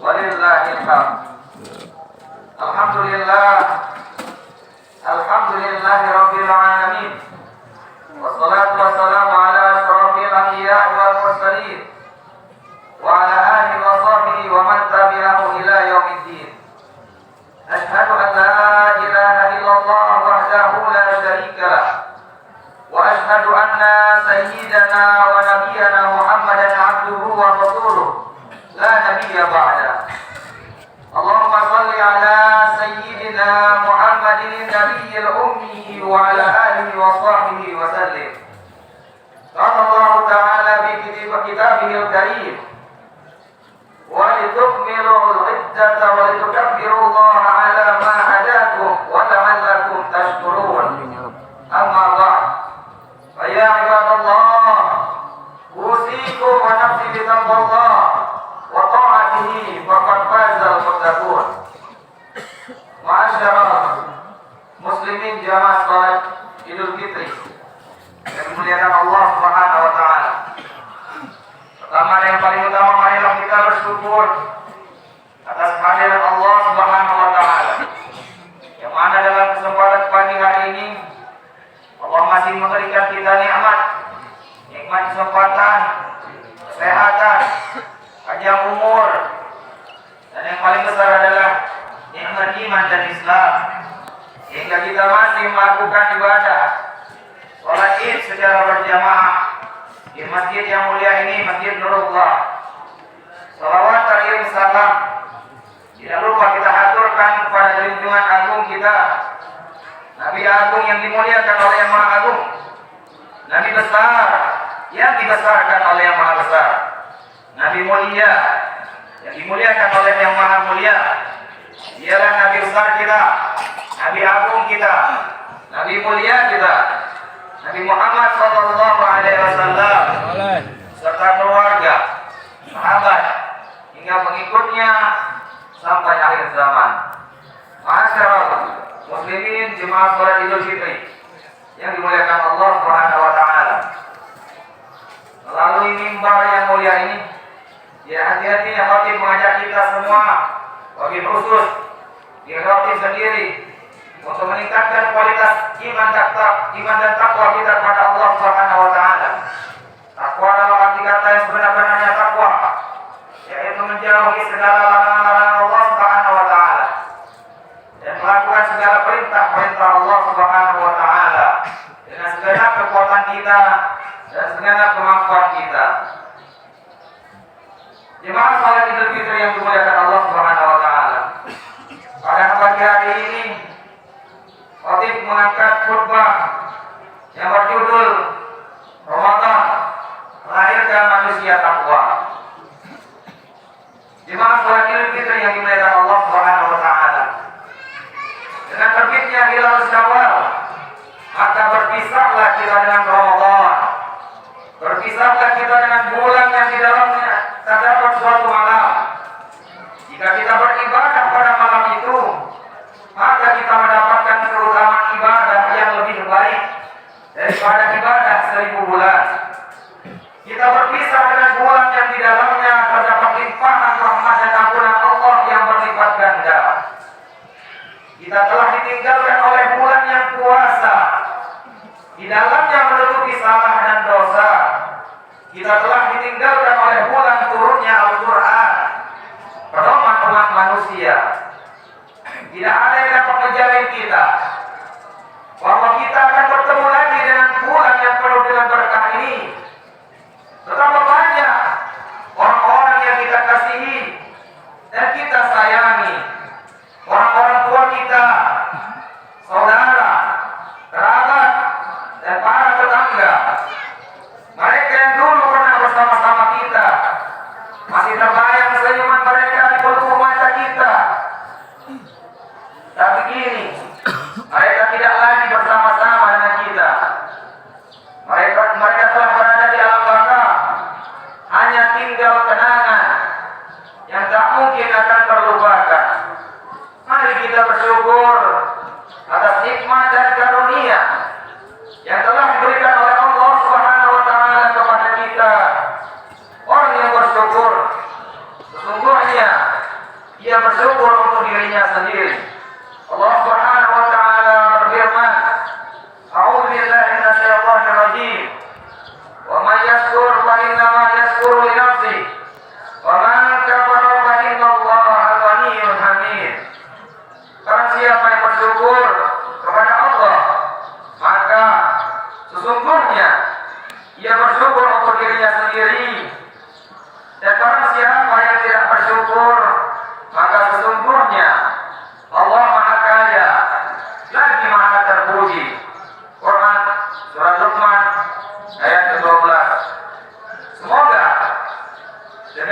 walillahil hamd. Alhamdulillah, alhamdulillahi rabbil alamin. Wassalatu wassalamu ala asyrafil anbiya'i wal mursalin wa ala alihi wa sahbihi wa man tabi'ahum ila yaumiddin. Ashhadu an la ilaha illallah wahdahu la syarika lah wa ashhadu anna sayyidana wa nabiyyana Muhammadan abduhu wa rasuluh la nabiyya ba'da. Allahumma salli ala sayyidina Muhammadin nabiyil ummi wa ala alihi wa sahbihi wa sallim. Qala Allah ta'ala bi kitabihil karim wa litukmilul iddata wa litukabbiru Allah ala ma hadakum wa la'allakum tashkurun. Amma ba'd. Fa ya ibadallah, usikum wa nafsi bi taqwallah wa ta'atihi faqad fazal muttaqun. Ma'asyiral muslimin jamaah salat Idul Fitri yang dimuliakan Allah Subhanahu wa taala. Pertama yang paling utama, marilah kita bersyukur atas kehadiran Allah Subhanahu wa taala. Yang mana dalam kesempatan pagi hari ini Allah masih memberikan kita nikmat kesempatan, kesehatan, panjang umur, dan yang paling besar adalah nikmat iman dan Islam, sehingga kita masih melakukan ibadah sholat Id secara berjamaah di masjid yang mulia ini, Masjid Nurullah. Salawat dan salam tidak lupa kita aturkan kepada junjungan agung kita, Nabi agung yang dimuliakan oleh Yang Maha Agung, Nabi besar yang dibesarkan oleh Yang Maha Besar, Nabi mulia yang dimuliakan oleh Yang Maha Mulia. Dialah Nabi besar kita, Nabi agung kita, Nabi mulia kita, Nabi Muhammad sallallahu alaihi wasallam serta keluarga, sahabat hingga pengikutnya sampai akhir zaman. Ma'asyiral muslimin jemaah salat Idul Fitri yang dimuliakan Allah Subhanahu wa taala. Melalui mimbar yang mulia ini, ya hati-hati yang khatib mengajak kita semua, wabil khusus di khatib sendiri, untuk meningkatkan kualitas iman dan takwa kita kepada Allah Subhanahu wa taala. Takwa dalam arti kata yang sebenar-benarnya takwa, yaitu menjauhi segala larangan-larangan Allah Subhanahu wa taala dan melakukan segala perintah-perintah Allah Subhanahu wa taala dengan segenap kekuatan kita dan segenap kemampuan kita. Jemaah salat Idul Fitri yang dimuliakan Allah Subhanahu wa taala. Pada pagi hari ini khatib mengangkat khutbah yang berjudul Ramadan melahirkan manusia takwa. Jemaah salat Idul Fitri yang dimuliakan Allah Subhanahu wa taala. Dengan terbitnya hilal Syawal, maka berpisahlah kita dengan Ramadan. Berpisahlah kita dengan bulan yang di dalamnya terdapat suatu malam. Jika kita beribadah pada malam itu, maka kita mendapatkan keutamaan ibadah yang lebih baik daripada ibadah 1000 bulan. Kita berpisah dengan bulan yang di dalamnya terdapat limpahan rahmat dan ampunan Allah yang berlipat ganda. Kita telah ditinggalkan oleh bulan yang puasa, di dalamnya menutupi salah dan dosa. Kita telah ditinggalkan oleh bulan turunnya Al-Quran, pedoman umat manusia. Tidak ada yang dapat menjamin kita bahwa kita akan bertemu lagi dengan bulan yang penuh dengan berkah ini. Betapa banyak orang-orang yang kita kasihi dan kita sayangi, orang-orang tua kita, saudara, kerabat, dan para tetangga. Mereka yang dulu pernah bersama-sama kita, masih terbayang senyuman mereka di pelupuk mata kita. Tapi kini mereka tidak lagi bersama-sama dengan kita. Mereka telah berada di alam baka, hanya tinggal kenangan yang tak mungkin akan terlupakan. Mari kita bersyukur atas nikmat dan karunia yang telah diberikan oleh Allah Subhanahu wa taala kepada kita. Orang yang bersyukur sesungguhnya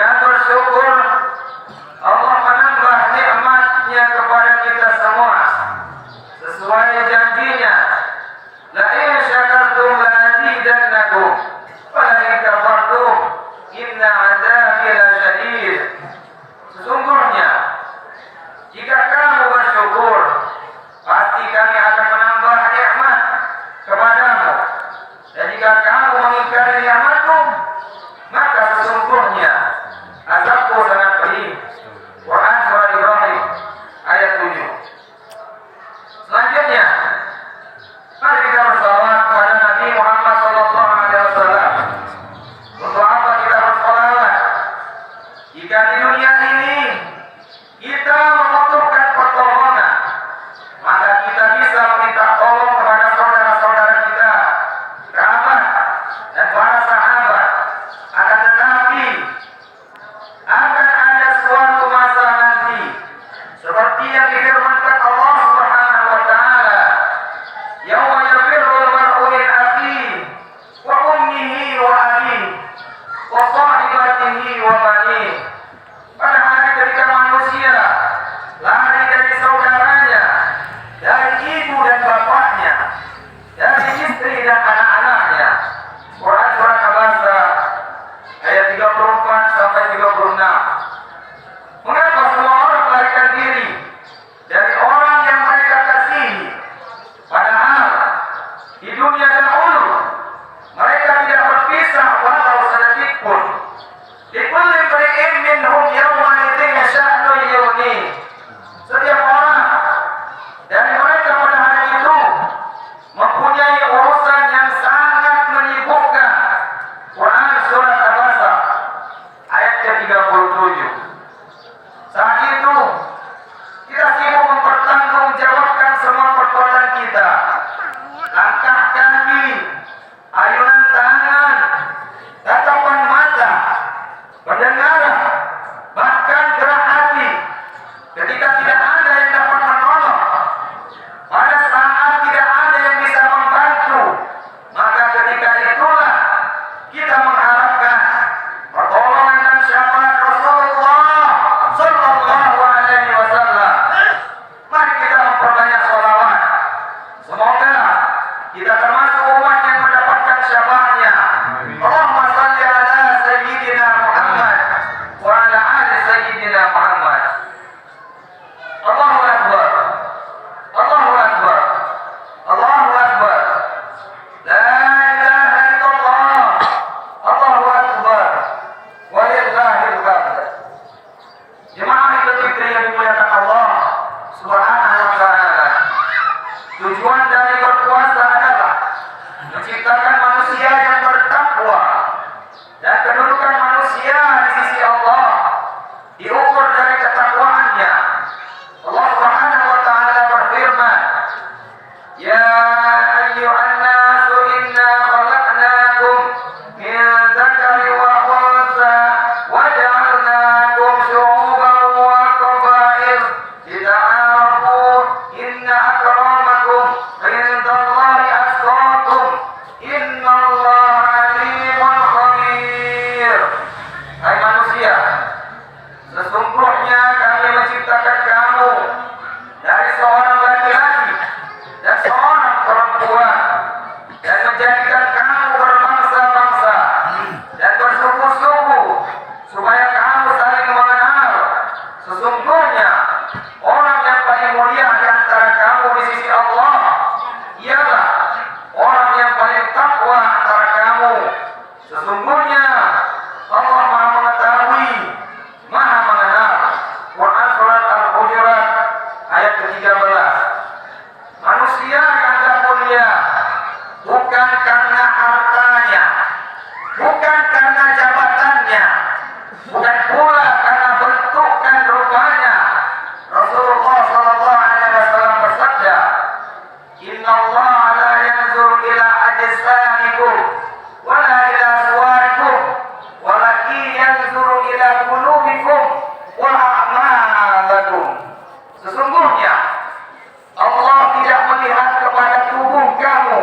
Dengan bersyukur Allah menambah nikmatnya kepada kita semua sesuai janjinya. La in syakartum la azidannakum wa la in kafartum inna 'adzabi lasyadid. Sesungguhnya jika kamu bersyukur, pasti kami akan menambah nikmat kepadamu. Dan jika kamu mengingkari nikmatku, maka sesungguhnya azabku sangat pedih. Quran surah Ibrahim ayat 7. Selanjutnya, mari kita bersalawat kepada Nabi Muhammad SAW. Untuk apa kita bersalawat? Jika di dunia ini kita membutuhkan pertolongan, maka kita bisa meminta tolong kepada saudara-saudara kita, kerabat, dan para sahabat. Akan tetapi akan ada suatu masa nanti seperti yang difirmankan Allah Subhanahu wa taala, yauma yafirrul mar'u min akhihi wa ummihi wa abihi wa sahibatihi wa banihi. Pada hari ketika manusia lari dari saudaranya, dari ibu dan bapaknya, dari istri dan anak-anaknya. Quran surah Al-Baqarah ayat 34 sampai 36. Mengapa semua orang melarikan diri dari orang yang mereka kasihi? Padahal di dunia dahulu mereka tidak berpisah walau sedetik pun. Likulli imri'in minhum yawma idzin sya'nun yughni. Setiap orang dari mereka pada hari itu mempunyai urusan yang sangat menyibukkan. Quran surat Al-Baqarah ayat ke-37. Saat itu kita sibuk mempertanggungjawabkan semua perbuatan kita. Langkah kaki, ayunan tangan, tatapan mata, pendengaran, bahkan gerak hati. Ketika tidak ada yang dapat menolong, pada saat tidak ada yang bisa membantu, maka ketika itulah kita mengharapkan pertolongan dan syafaat Rasulullah Sallallahu Alaihi Wasallam. Mari kita memperbanyak sholawat. Semoga kita termasuk umat yang mendapatkan syafaatnya. Allahumma salli ala Sayyidina Muhammad wa ala ali Sayyidina Muhammad. Allahu Akbar, Allahu Akbar, Allahu Akbar. La ilaha illallah, Allahu Akbar, walillahil hamd. Jemaah Idul Fitri yang dimuliakan Allah Subhanahu wa taala. Tujuan dari berpuasa adalah menciptakan manusia yang bertakwa, dan kedudukan manusia di sisi Allah diukur dari ketakwaannya. Allah Subhanahu wa taala berfirman, ya ayyuhan nasu inna khalaqnakum min dzakari wa untha wa ja'alnakum syu'uban wa qabail lita'arafu inna akramakum indallahi atqakum innallaha alimun khabir. Hai manusia, sesungguhnya kami menciptakan kamu dari seorang laki-laki dan seorang perempuan, dan menjadikan kamu berbangsa-bangsa dan bersuku-suku supaya kamu saling mengenal. Sesungguhnya orang yang paling mulia di antara kamu di sisi Allah ialah orang yang paling takwa antara kamu. Sesungguhnya Allah Maha mengetahui, Maha mengenal. Quran surat Al-Hujurat ayat ke-13. Manusia dianggap mulia bukan karena hartanya, bukan karena jabatannya, bukan pula karena bentuk dan rupanya. Rasulullah sallallahu alaihi wasallam bersabda, "Innallaha la yanzuru ila ajsamikum wa la ila suwarikum, walakin yanzuru ila qulubikum wa a'malakum." Sesungguhnya Allah tidak melihat kepada tubuh kamu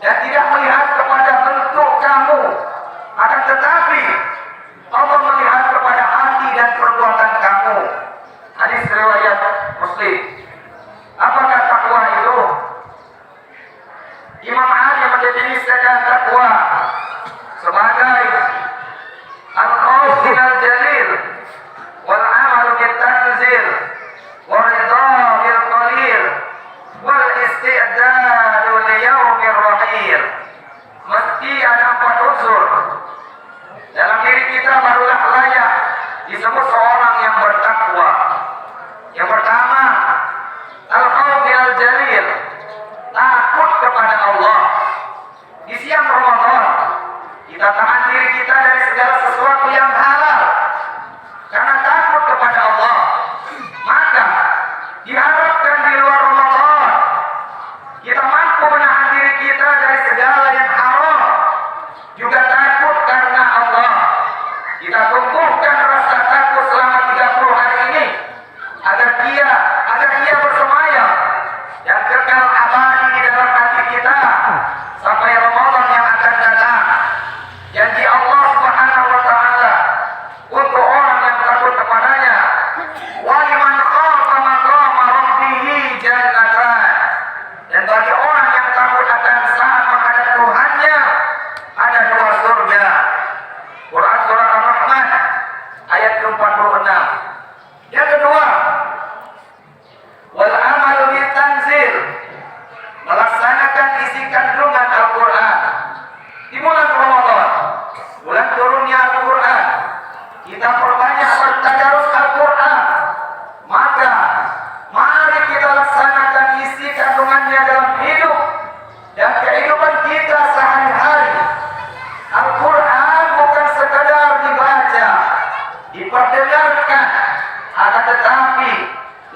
dan tidak melihat kepada bentuk kamu, akan tetapi Allah melihat menumbuhkan rasa takut selama 30 hari ini agar dia bersemayam yang kekal abadi di dalam hati kita sampai Ramadan yang akan datang. Janji Allah Subhanahu wa taala untuk orang yang takut kepadanya, wa liman khafa maqama rabbih jannatan. Dan bagi orang yang takut akan saat menghadap Tuhannya ada 2 surga. Quran surah Ar-Rahman ayat ke-46. Yang kedua, wal amalu bitanzil, melaksanakan isi kandungan Al-Quran di bulan Ramadan, bulan turunnya Al-Quran. Kita perbanyak bertadarus Al-Quran, maka mari kita laksanakan isi kandungannya dalam hidup dan kehidupan kita sehari-hari. Al-Quran bukan sekadar dibaca, diperdengarkan, akan tetapi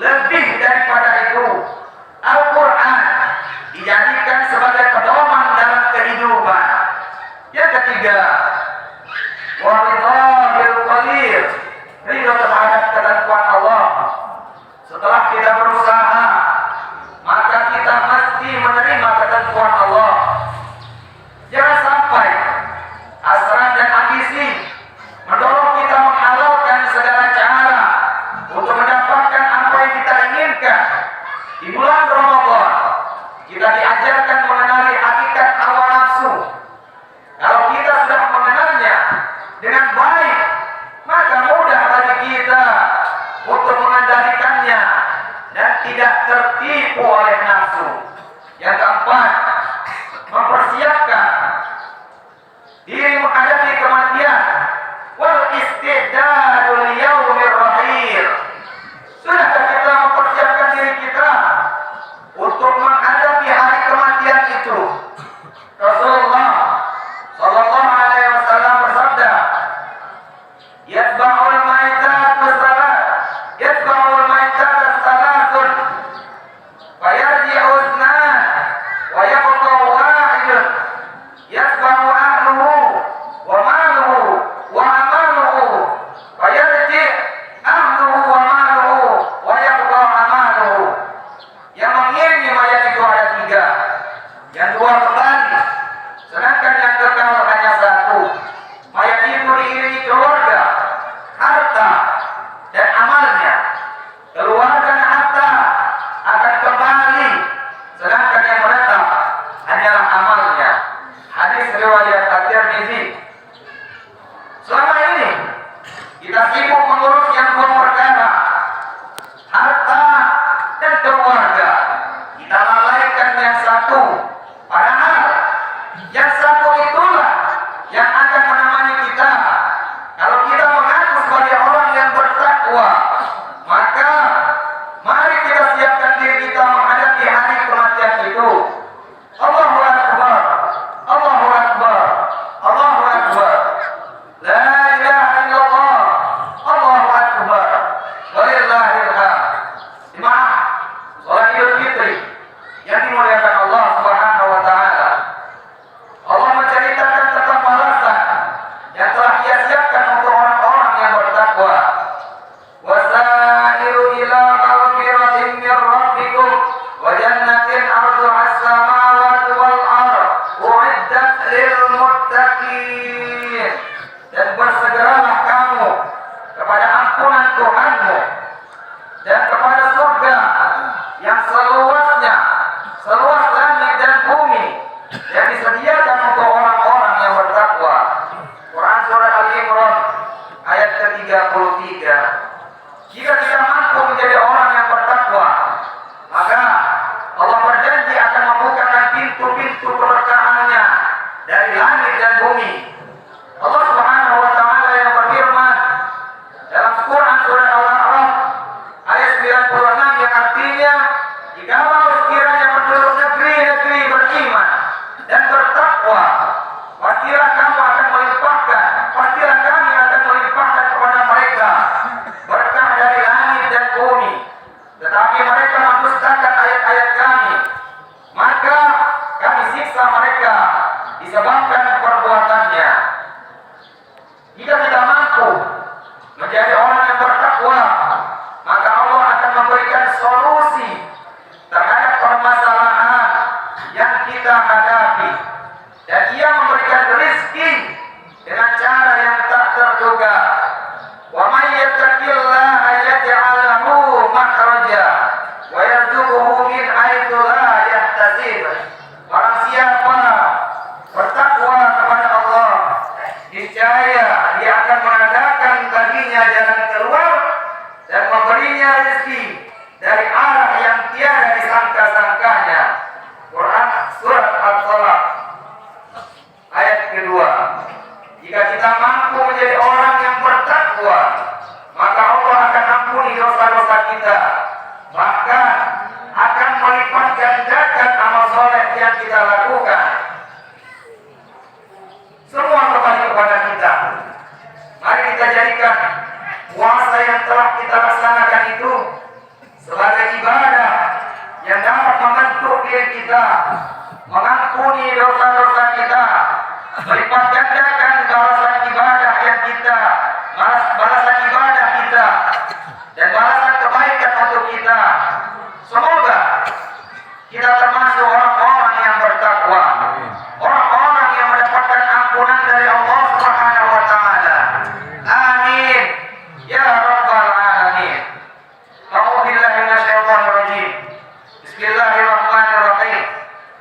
lebih daripada itu, Al-Quran dijadikan sebagai pedoman dalam kehidupan. Yang ketiga, waridha bil qadir, ridha terhadap ketentuan Allah. Setelah kita berusaha, maka kita mesti menerima ketentuan Allah. Jangan sampai hasrat dan ambisi mendorong kita menghalalkan segala cara untuk mendapatkan apa yang kita inginkan. Di bulan Ramadan kita diajarkan mengenali hakikat hawa nafsu. Kalau kita sudah mengenalnya dengan baik, maka mudah bagi kita untuk mengendalikannya dan tidak tertipu oleh nafsu. Yang keempat, mempersiapkan diri menghadapi kematian, wal istidadu liyaumir rahil. Sudahkah kita mempersiapkan diri kita untuk menghadapi hari kematian itu? Rasulullah sallallahu alaihi wasallam bersabda, yatba'ul maitatu salat, yatba'ul maitatu salatun, fayarji'u ithnan wa yabqa wahidun, yatba'u ahluhu wa maluhu wa amaluhu, fayarji' ahluhu wa maluhu wa yabqa amaluhu. Yang mengiringi mayat itu ada 3, yang 2 kembali, sedangkan yang kekal hanya 1. Mayat itu diiringi keluarga, harta, dan amalnya. Keluarga dan harta akan kembali, sedangkan yang menetap hanyalah amalnya. Hadis riwayat At-Tirmidzi. Selama ini kita sibuk mengurus yang 2 perkara, harta dan keluarga. Kita lalaikan yang 1. Padahal yang 1 itulah yang akan menemani kita. Kalau kita mengaku sebagai orang yang bertakwa, maka mari kita siapkan diri kita menghadapi hari kematian itu. Allahu Akbar, Allahu Akbar, Allahu Akbar, la ilaha illallah, Allahu Akbar, walillahil hamd. Jemaah salat Idul Fitri yang dimuliakan Allah Subhanahu wa taala, Allah menceritakan tentang balasan yang telah Dia siapkan untuk orang-orang yang bertakwa. Wasari'u ila maghfiratin min rabbikum wa jannatin 'arduha as-samawati wal ardh u'iddat lil muttaqin. Dan bersegeralah kamu kepada ampunan Tuhanmu dan kepada surga yang seluasnya, seluas langit dan bumi, yang disediakan untuk orang-orang yang bertakwa. Quran surah Al-Imran ayat ke-33. Jika kita mampu menjadi orang yang bertakwa, maka Allah berjanji akan membukakan pintu-pintu keberkahannya dari langit dan bumi. Allah Subhanahu wa taala yang berfirman dalam Quran surah Al-A'raf ayat 96 yang artinya, jikalau sekiranya penduduk negeri-negeri beriman dan bertakwa, pastilah kamu akan melimpahkan, pastilah kami akan melimpahkan kepada mereka berkah dari langit dan bumi. Tetapi mereka mendustakan ayat-ayat kami, maka kami siksa mereka disebabkan perbuatannya. baginya jalan keluar dan memberinya rezeki dari arah yang tiada disangka-sangkanya. Quran surat Al-Talaq ayat kedua. Jika kita mampu menjadi orang yang bertakwa, maka Allah akan ampuni dosa-dosa kita, bahkan akan melipat gandakan amal soleh yang kita lakukan. Semua kembali kepada kita. Mari kita jadikan puasa yang telah kita laksanakan itu sebagai ibadah yang dapat membentuk diri kita, mengampuni dosa-dosa kita, melipat gandakan balasan ibadah yang kita, balasan ibadah kita, dan balasan kebaikan untuk kita. Semoga kita termasuk orang-orang yang bertakwa, orang-orang yang mendapatkan ampunan dari Allah Subhanahu wa taala. Amin ya rabbal alamin. A'udzu billahi minasyaitonir rajim. Bismillahirrahmanirrahim.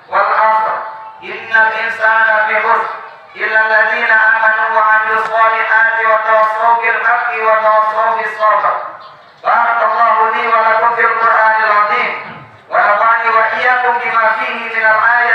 Wal 'ashr. Innal insana lafi khusr illa alladziina aamanu wa 'amilus shalihati wa tawassaw bil haqqi wa tawassaw bis sabr. Barakallahu li wa lakum fil Qur'anil 'azim. Wa nafa'ani wa iyyakum bima fihi minal ayati